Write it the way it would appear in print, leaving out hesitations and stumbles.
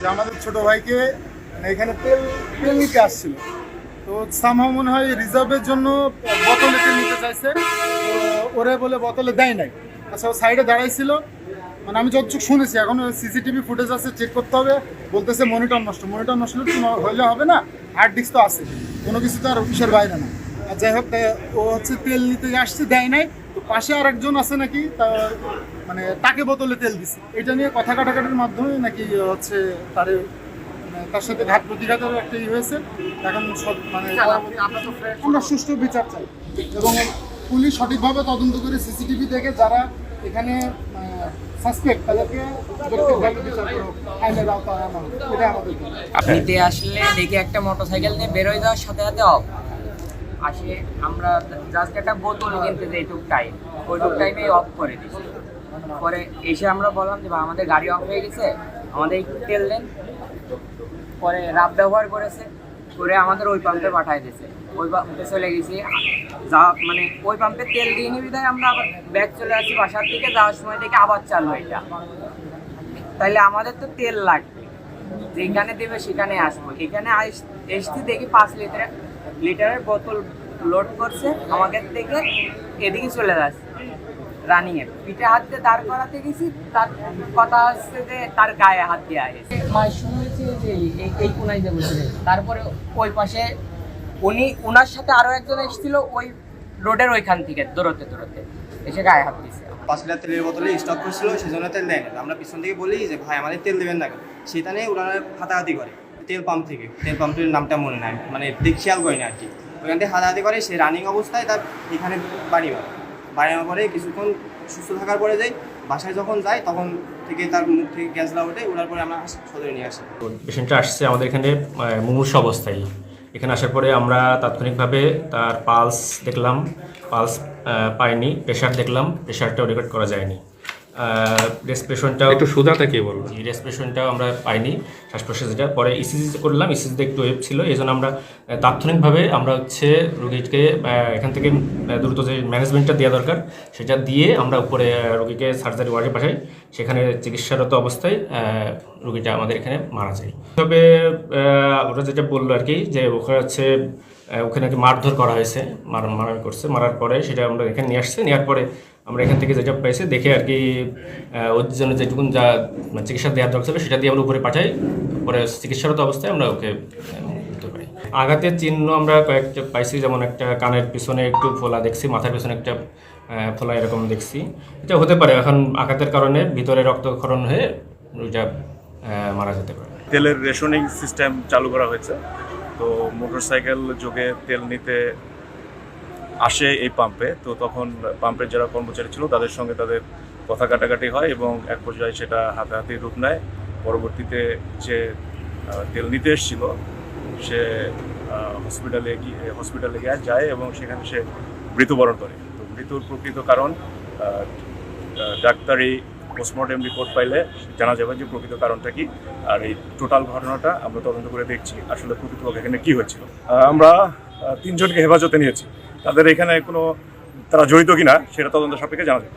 আমাদের ছোট ভাইকে এখানে তেল তেল নিতে আসছিল, তো সামহাও মনে হয় রিজার্ভের জন্য বোতলে তেল নিতে চাইছে, তো ওরে বলে বোতলে দেয় নাই। আচ্ছা, ও সাইডে দাঁড়াইছিল, মানে আমি যতটুকু শুনেছি, এখন সিসিটিভি ফুটেজ আছে, চেক করতে হবে। বলতেছে মনিটর নষ্ট হইলে হবে না, হার্ড ডিস্ক তো আছে, কোনো কিছু তো আর অফিসের বাইরে না। আর যাই হোক, ও হচ্ছে তেল নিতে আসছে, দেয় নাই। তো পাশে আর একজন আছে নাকি, মানে তাকে বোতলে তেল দিছে। এটা নিয়ে কথা কাটাকাটির মাধ্যমে নাকি হচ্ছে তার সাথে ঘাত প্রতিঘাতের একটা হয়েছে। এখন সব মানে আমরা সুষ্ঠু বিচার চাই, এবং পুলিশ সঠিকভাবে তদন্ত করে সিসিটিভি দেখে যারা এখানে সাসপেক্ট তাদেরকে বিচার করো, আইনের আওতায় আনা হোক। এটা আমাদের নিতে আসলে দেখি একটা মোটরসাইকেল নিয়ে বেরোয় যাওয়ার সাথে সাথে অফ আসে। আমরা জাস্ট একটা বোতল কিনতে যাই, ওইটুক টাইমে অফ করে দিচ্ছি। পরে এসে আমরা বললাম যে আমাদের গাড়ি অফ হয়ে গেছে, আমাদের একটু তেল দেন। পরে রাব ব্যবহার করে আমাদের ওই পাম্পে পাঠায় দিয়েছে। ওই পাম্পে চলে গেছি, মানে ওই পাম্পে তেল দিয়ে নিবি, তাই আমরা আবার ব্যাগ চলে আসছি বাসার থেকে। যাওয়ার সময় দেখে আবার চালু এটা, তাইলে আমাদের তো তেল লাগবে, যেখানে দেবে সেখানে আসবো। এখানে এসছি দেখি 5 লিটারের বোতল লোড করছে আমাদের থেকে, এদিকে চলে যাচ্ছে রানিং এর। পিঠে হাত দিয়ে দাঁড় করাতে গেছি, তার কথা হচ্ছে যে তার গায়ে হাত দিয়ে আসে। মায়ের শুনেছি যে এই কোনায় যাবো, তারপরে ওই পাশে ওনার সাথে আরো একজন এসেছিল, ওই রোডের ওইখান থেকে দৌড়তে এসে গায়ে হাত দিয়েছে। 5 লিটার তেলের বোতলে স্টক করছিল, সেজন্য তেল দেয় না। আমরা পিছন থেকে বলি যে ভাই আমাদের তেল দেবেন না, সেটা নিয়ে ওনারা হাতাহাতি করে। তেল পাম্পের নামটা মনে নাই, মানে খেয়াল করি না আর কি। ওইখান থেকে হাতাহাতি করে, সে রানিং অবস্থায় তার এখানে বাড়ি মারার পরে কিছুক্ষণ সুস্থ থাকার পরে যাই বাসায়, যখন যাই তখন থেকে তার মুখ থেকে গ্যাসলা ওঠে। ওঠার পরে আমরা সদরে নিয়ে আসি। পেশেন্টটা আসছে আমাদের এখানে মুমূর্ষু অবস্থায়। এখানে আসার পরে আমরা তাৎক্ষণিকভাবে তার পালস দেখলাম, পালস পাইনি। প্রেশার দেখলাম, প্রেশারটাও রেকর্ড করা যায়নি। রেসপিরেশনটাও একটু সুধাটা কে বলবো, রেসপিরেশনটাও আমরা পাইনি, শ্বাস প্রশ্বাস। যেটা পরে ইসিজি করলাম, ইসিজিতে একটু ওয়েভ ছিল, এই জন্য আমরা তাৎক্ষণিকভাবে আমরা হচ্ছে রোগীকে এখান থেকে দ্রুত যে ম্যানেজমেন্টটা দেওয়া দরকার সেটা দিয়ে আমরা উপরে রোগীকে সার্জারি ওয়ার্ডে পাঠাই। সেখানে চিকিৎসারত অবস্থায় রোগীটা আমাদের এখানে মারা যায়। তবে ওরা যেটা বললো আর কি, যে ওখানে হচ্ছে ওখানে নাকি মারধর করা হয়েছে, মারামারি করছে। মারার পরে সেটা আমরা এখানে নিয়ে আসছে। নেওয়ার পরে আমরা এখান থেকে যেটা পাইছি দেখে আর কি, ওর জন্য যেটুকুন যা চিকিৎসা দেওয়ার দরকার ছিল সেটা দিয়ে আমরা উপরে পাঠাই। পরে চিকিৎসারত অবস্থায় আমরা ওকে দিতে পারি। আঘাতের চিহ্ন আমরা কয়েকটা পাইছি, যেমন একটা কানের পিছনে একটু ফোলা দেখছি, মাথার পিছনে একটা ফোলা এরকম দেখছি। এটা হতে পারে এখন আঘাতের কারণে ভিতরে রক্তক্ষরণ হয়ে ওইটা মারা যেতে পারে। তেলের রেশনিং সিস্টেম চালু করা হয়েছে। তো মোটরসাইকেল যোগে তেল নিতে আসে এই পাম্পে। তো তখন পাম্পের যারা কর্মচারী ছিল তাদের সঙ্গে তাদের কথা কাটাকাটি হয়, এবং এক পর্যায়ে সেটা হাতাহাতি রূপ নেয়। পরবর্তীতে যে তেল নিতে এসেছিল সে হসপিটালে গিয়ে যায়, এবং সেখানে সে মৃত্যুবরণ করে। তো মৃত্যুর প্রকৃত কারণ ডাক্তারি পোস্টমর্টেম রিপোর্ট পাইলে জানা যাবে যে প্রকৃত কারণটা কি। আর এই টোটাল ঘটনাটা আমরা তদন্ত করে দেখছি আসলে প্রকৃতপক্ষে এখানে কি হয়েছিল। আমরা 3 জনকে হেফাজতে নিয়েছি। তাদের এখানে তারা জড়িত কিনা সেটা তদন্ত সাপেক্ষে জানা যাবে।